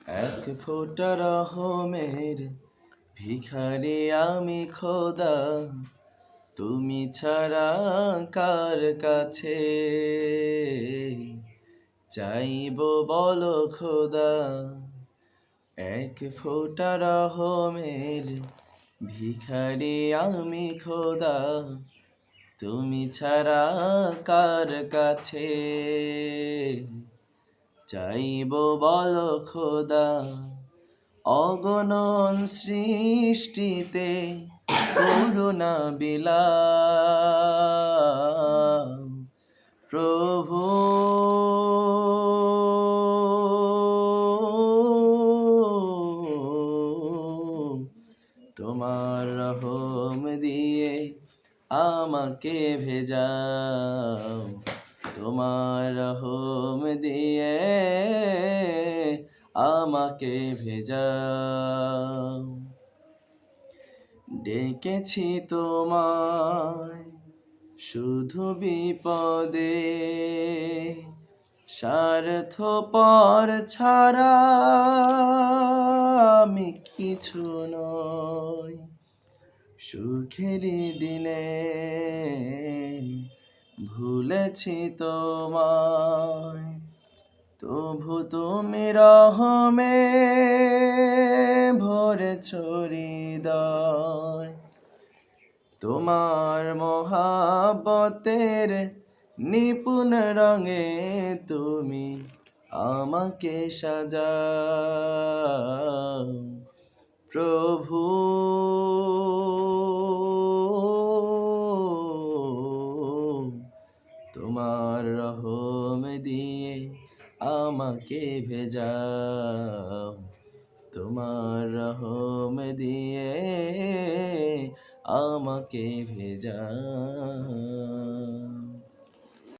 এক ফোঁটা রহমের ভিখারি আমি খোদা, তুমি ছাড়া কার কাছে চাইব বলো খোদা। এক ফোঁটা রহমের ভিখারি আমি খোদা, তুমি ছাড়া কার কাছে চাইব বলো খোদা। অগণন সৃষ্টিতে করুণা বিলাও প্রভু, তোমার রহম দিয়ে আমাকে ভেজাও, তোমার রহম দিয়ে আমাকে ভেজাও। ডেকেছি তোমায় শুধু বিপদে, স্বার্থপর ছাড়া আমি কিছু নই। সুখের দিনে ভুলেছি তোমায়, তবু তুমি রহমে ভরেছ হৃদয়। তোমার মহাব্বতের নিপুণ রঙে তুমি আমাকে সাজাও প্রভু। তোমার রহম দিয়ে আমাকে ভেজাও, তোমার রহম দিয়ে আমাকে ভেজাও।